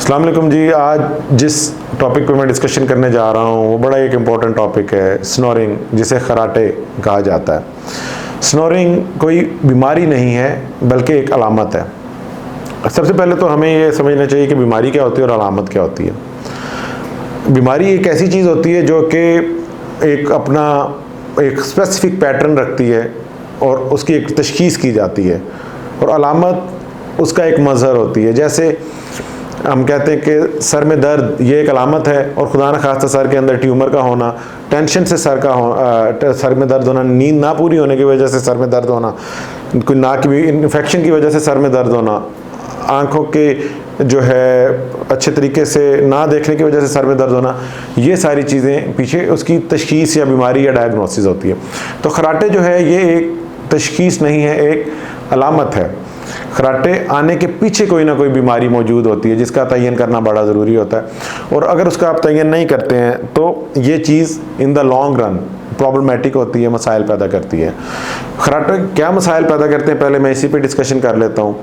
अस्सलाम वालेकुम जी। आज जिस टॉपिक पे मैं डिस्कशन करने जा रहा हूँ वो बड़ा एक इम्पॉर्टेंट टॉपिक है, स्नोरिंग, जिसे खराटे कहा जाता है। स्नोरिंग कोई बीमारी नहीं है बल्कि एक अलामत है। सबसे पहले तो हमें ये समझना चाहिए कि बीमारी क्या होती है और अलामत क्या होती है। बीमारी एक ऐसी चीज़ होती है जो कि एक अपना एक स्पेसिफिक पैटर्न रखती है और उसकी एक तशखीस की जाती है, और अलामत उसका एक मज़हर होती है। जैसे हम कहते हैं कि सर में दर्द ये एक अलामत है, और खुदा न खास्ता सर के अंदर ट्यूमर का होना, टेंशन से सर में दर्द होना, नींद ना पूरी होने की वजह से सर में दर्द होना, कोई नाक की इन्फेक्शन की वजह से सर में दर्द होना, आँखों के जो है अच्छे तरीके से ना देखने की वजह से सर में दर्द होना, ये सारी चीज़ें पीछे उसकी तशखीस या बीमारी या डायग्नोसिस होती है। तो खराटे जो है ये एक तशखीस नहीं है, एक अलामत है। खराटे आने के पीछे कोई ना कोई बीमारी मौजूद होती है जिसका तयन करना बड़ा ज़रूरी होता है, और अगर उसका आप तयन नहीं करते हैं तो ये चीज़ in the long run problematic होती है, मसाइल पैदा करती है। खराटे क्या मसाइल पैदा करते हैं, पहले मैं इसी पे डिस्कशन कर लेता हूँ।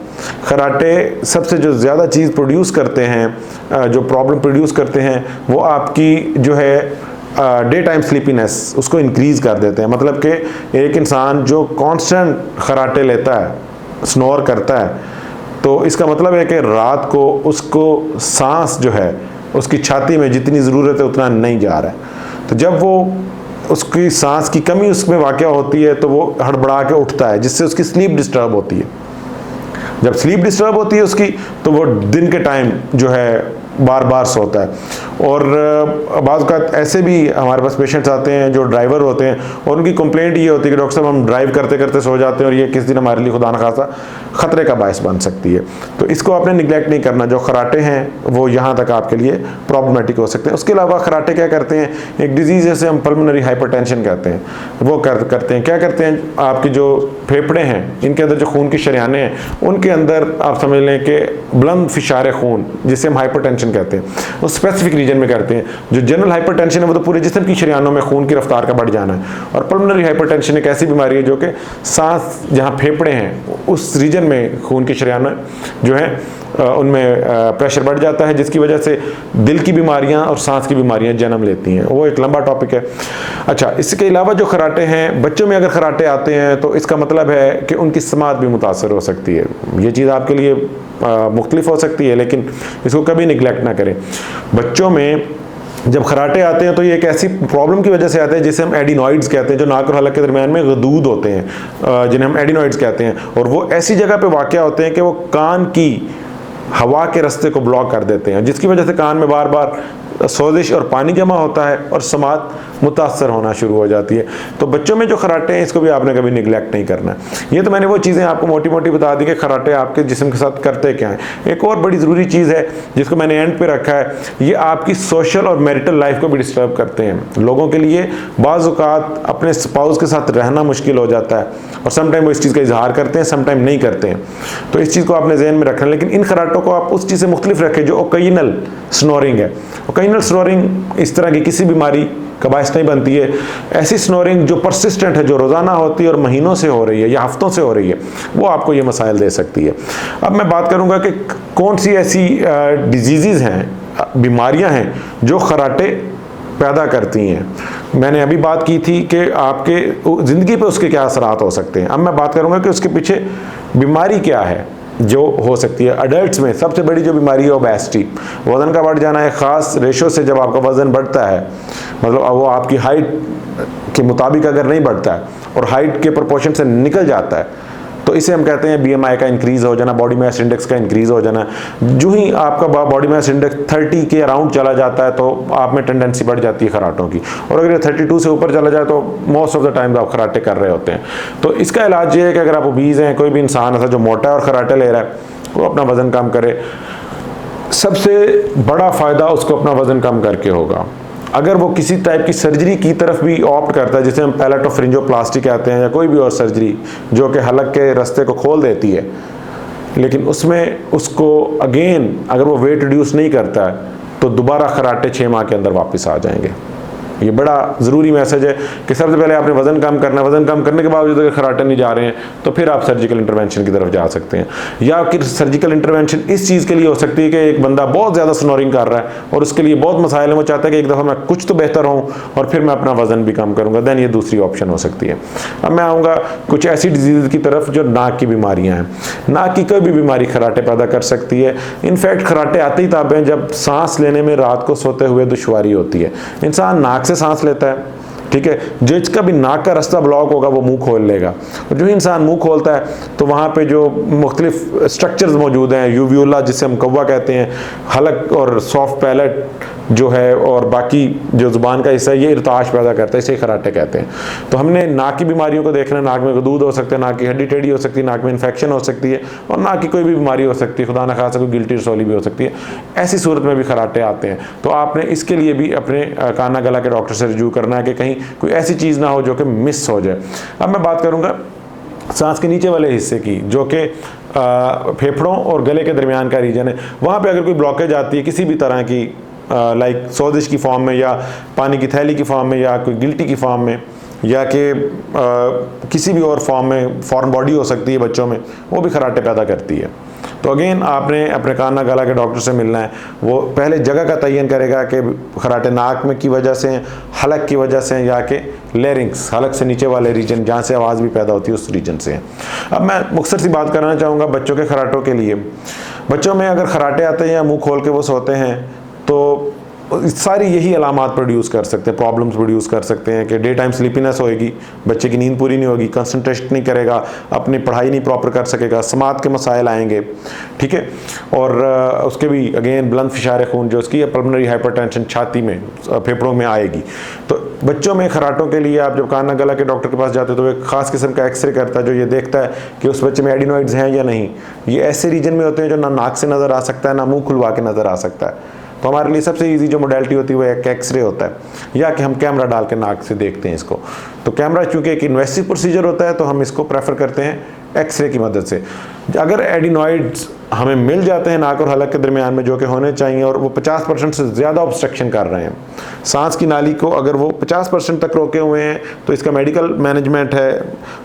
खराटे सबसे जो ज़्यादा चीज़ प्रोड्यूस करते हैं, जो प्रॉब्लम प्रोड्यूस करते हैं, वो आपकी जो है डे टाइम स्लीपीनेस उसको इंक्रीज़ कर देते हैं। मतलब कि एक इंसान जो कांस्टेंट खराटे लेता है, स्नोर करता है, तो इसका मतलब है कि रात को उसको सांस जो है उसकी छाती में जितनी ज़रूरत है उतना नहीं जा रहा है। तो जब वो उसकी सांस की कमी उसमें वाक़या होती है तो वो हड़बड़ा के उठता है, जिससे उसकी स्लीप डिस्टर्ब होती है। जब स्लीप डिस्टर्ब होती है उसकी, तो वो दिन के टाइम जो है बार बार सोता है। और बाज़ औक़ात ऐसे भी हमारे पास पेशेंट्स आते हैं जो ड्राइवर होते हैं, और उनकी कंप्लेंट ये होती है कि डॉक्टर साहब हम ड्राइव करते करते सो जाते हैं और ये किस दिन हमारे लिए खुदा न खासा ख़तरे का बायस बन सकती है। तो इसको आपने निगलेक्ट नहीं करना। जो खराटे हैं वो यहाँ तक आपके लिए प्रॉब्लमेटिक हो सकते हैं। उसके अलावा खराटे क्या करते हैं, एक डिजीज़ जैसे हम पल्मोनरी हाइपरटेंशन कहते हैं, वो करते हैं। क्या करते हैं, आपकी जो फेफड़े हैं इनके अंदर जो खून की शरियानें हैं उनके अंदर आप समझ लें कि बुलंद फिशार खून, जिसे हम हाइपरटेंशन कहते हैं, वो स्पेसिफिक रीजन में करते हैं। जो जनरल हाइपरटेंशन है वो तो पूरे जिस्म की शरियानों में खून की रफ्तार का बढ़ जाना है, और पल्मोनरी हाइपरटेंशन एक ऐसी बीमारी है जो कि सांस जहाँ फेफड़े हैं उस रीजन में खून की शरियानें जो है उनमें प्रेशर बढ़ जाता है, जिसकी वजह से दिल की बीमारियां और सांस की बीमारियां जन्म लेती हैं। वो एक लंबा टॉपिक है। अच्छा, इसके अलावा जो खराटे हैं, बच्चों में अगर खराटे आते हैं तो इसका मतलब है कि उनकी समात भी मुतासर हो सकती है। ये चीज़ आपके लिए मुख्तलिफ हो सकती है, लेकिन इसको कभी निगलेक्ट ना करें। बच्चों में जब खराटे आते हैं तो ये एक ऐसी प्रॉब्लम की वजह से आते हैं जिसे हम एडिनॉइड्स कहते हैं, जो नाक और हलक के दरमियान में गदूद होते हैं, जिन्हें हम एडिनॉइड्स कहते हैं। और वो ऐसी जगह पे वाक़या होते हैं कि वो कान की हवा के रास्ते को ब्लॉक कर देते हैं, जिसकी वजह से कान में बार बार सोजिश और पानी जमा होता है और समात मुतासर होना शुरू हो जाती है। तो बच्चों में जो खराटे हैं इसको भी आपने कभी निगलेक्ट नहीं करना है। ये तो मैंने वो चीज़ें आपको मोटी मोटी बता दी कि खराटे आपके जिस्म के साथ करते क्या हैं। एक और बड़ी ज़रूरी चीज़ है जिसको मैंने एंड पे रखा है, ये आपकी सोशल और मैरिटल लाइफ को भी डिस्टर्ब करते हैं। लोगों के लिए बाज़ औक़ात अपने स्पाउस के साथ रहना मुश्किल हो जाता है, और समटाइम वो इस चीज़ का इजहार करते हैं, समटाइम नहीं करते हैं। तो इस चीज़ को आपने ज़हन में रखना है। लेकिन इन खराटों को आप उस चीज़ से मुख्तलिफ रखें जो ओकेजनल स्नोरिंग है। ओकेजनल स्नोरिंग इस तरह की किसी बीमारी का बायस नहीं बनती है। ऐसी स्नोरिंग जो परसिस्टेंट है, जो रोज़ाना होती है और महीनों से हो रही है या हफ्तों से हो रही है, वो आपको ये मसाइल दे सकती है। अब मैं बात करूँगा कि कौन सी ऐसी डिजीज़ हैं, बीमारियाँ हैं जो खराटे पैदा करती हैं। मैंने अभी बात की थी कि आपके ज़िंदगी पे उसके क्या असरात हो सकते हैं। अब मैं बात करूँगा कि उसके पीछे बीमारी क्या है जो हो सकती है। अडल्ट्स में सबसे बड़ी जो बीमारी है ओबेसिटी, वज़न का बढ़ जाना है। ख़ास रेशो से जब आपका वज़न बढ़ता है, मतलब वो आपकी हाइट के मुताबिक अगर नहीं बढ़ता है और हाइट के प्रोपोर्शन से निकल जाता है, तो इसे हम कहते हैं BMI का इंक्रीज़ हो जाना, बॉडी मास इंडेक्स का इंक्रीज़ हो जाना। जो ही आपका बॉडी मास इंडेक्स 30 के अराउंड चला जाता है तो आप में टेंडेंसी बढ़ जाती है खराटों की, और अगर ये 32 से ऊपर चला जाए तो मोस्ट ऑफ द टाइम आप खराटे कर रहे होते हैं। तो इसका इलाज ये है कि अगर आप ओबीज़ हैं, कोई भी इंसान ऐसा जो मोटा है और खराटे ले रहा है, वो अपना वज़न कम करे। सबसे बड़ा फ़ायदा उसको अपना वज़न कम करके होगा। अगर वो किसी टाइप की सर्जरी की तरफ भी ऑप्ट करता है, जिसे हम पैलेटोफ्रिंजियोप्लास्टी कहते हैं, या कोई भी और सर्जरी जो कि हलक के रास्ते को खोल देती है, लेकिन उसमें उसको अगेन अगर वो वेट रिड्यूस नहीं करता है तो दोबारा खराटे 6 माह के अंदर वापस आ जाएंगे। ये बड़ा ज़रूरी मैसेज है कि सबसे पहले आपने वज़न कम करना है, वज़न कम करने के बावजूद अगर खराटे नहीं जा रहे हैं तो फिर आप सर्जिकल इंटरवेंशन की तरफ जा सकते हैं। या फिर सर्जिकल इंटरवेंशन इस चीज़ के लिए हो सकती है कि एक बंदा बहुत ज़्यादा स्नोरिंग कर रहा है और उसके लिए बहुत मसाइल है, वो चाहता है कि एक दफ़ा मैं कुछ तो बेहतर हूँ और फिर मैं अपना वज़न भी कम करूँगा, दैन ये दूसरी ऑप्शन हो सकती है। अब मैं आऊँगा कुछ ऐसी डिजीज़ की तरफ जो नाक की बीमारियाँ हैं। नाक की कोई भी बीमारी खराटे पैदा कर सकती है। इनफैक्ट खराटे आते ही तब हैं जब सांस लेने में रात को सोते हुए दुश्वारी होती है। इंसान नाक से सांस लेता है, ठीक है, जो इसका भी नाक का रास्ता ब्लॉक होगा वो मुंह खोल लेगा। और जो इंसान मुंह खोलता है तो वहाँ पे जो मुख्तलिफ स्ट्रक्चर्स मौजूद हैं, यूवियोला जिसे हम कौवा कहते हैं, हलक और सॉफ्ट पैलेट जो है और बाकी जो ज़ुबान का हिस्सा है, ये इर्ताश पैदा करता है, इसे खराटे कहते हैं। तो हमने नाक की बीमारियों को देखना है। नाक में गदूद हो सकते हैं, नाक की हड्डी टेढ़ी हो सकती है, नाक में इन्फेक्शन हो सकती है और नाक की कोई भी बीमारी हो सकती है, खुदा न खासा कोई गिल्टी रसौली भी हो सकती है। ऐसी सूरत में भी खराटे आते हैं। तो आपने इसके लिए भी अपने काना गला के डॉक्टर से रिव्यू करना है कि कहीं कोई ऐसी चीज़ ना हो जो कि मिस हो जाए। अब मैं बात करूँगा सांस के नीचे वाले हिस्से की, जो कि फेफड़ों और गले के दरमियान का रीजन है। वहाँ पे अगर कोई ब्लॉकेज आती है किसी भी तरह की, लाइक सोजिश की फॉर्म में या पानी की थैली की फॉर्म में या कोई गिल्टी की फॉर्म में या कि किसी भी और फॉर्म में, फॉरेन बॉडी हो सकती है बच्चों में, वो भी खराटे पैदा करती है। तो अगेन आपने अपने काना गला के डॉक्टर से मिलना है। वो पहले जगह का तयन करेगा कि खराटे नाक में की वजह से, हलक की वजह से या कि लेरिंग्स, हलक से नीचे वाले रीजन जहाँ से आवाज़ भी पैदा होती है उस रीजन से। अब मैं मुख्तसर सी बात करना चाहूँगा बच्चों के खराटों के लिए। बच्चों में अगर खराटे आते हैं या मुँह खोल के वो सोते हैं तो सारी यही अलामात प्रोड्यूस कर सकते हैं, प्रॉब्लम्स प्रोड्यूस कर सकते हैं कि डे टाइम स्लीपीनेस होएगी, बच्चे की नींद पूरी नहीं होगी, कंसंट्रेट नहीं करेगा, अपनी पढ़ाई नहीं प्रॉपर कर सकेगा, समात के मसाइल आएंगे, ठीक है। और उसके भी अगेन बुलंद फिशार खून जो उसकी पल्मोनरी हाइपरटेंशन छाती में, फेफड़ों में आएगी। तो बच्चों में खराटों के लिए आप जब काना गला के डॉक्टर के पास जाते हो तो एक ख़ास किस्म का एक्सरे करता है जो ये देखता है कि उस बच्चे में एडिनोइड्स हैं या नहीं। ये ऐसे रीजन में होते हैं जो ना नाक से नज़र आ सकता है ना मुँह खुलवा के नज़र आ सकता है। तो हमारे लिए सबसे इजी जो मोडेलिटी होती है वो एक एक्सरे होता है या कि हम कैमरा डाल के नाक से देखते हैं इसको। तो कैमरा चूँकि एक इन्वेसिव प्रोसीजर होता है तो हम इसको प्रेफर करते हैं एक्सरे की मदद से। अगर एडिनोइड्स हमें मिल जाते हैं नाक और हलक के दरमियान में जो कि होने चाहिए और वो 50% से ज़्यादा ऑब्स्ट्रक्शन कर रहे हैं सांस की नाली को, अगर वो 50% तक रोके हुए हैं तो इसका मेडिकल मैनेजमेंट है।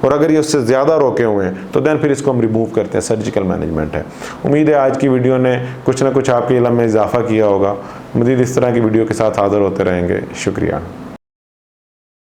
और अगर ये उससे ज़्यादा रोके हुए हैं तो दैन फिर इसको हम रिमूव करते हैं, सर्जिकल मैनेजमेंट है। उम्मीद है आज की वीडियो ने कुछ ना कुछ आपके इल्म में इजाफा किया होगा। मज़ीद इस तरह की वीडियो के साथ हाज़िर होते रहेंगे। शुक्रिया।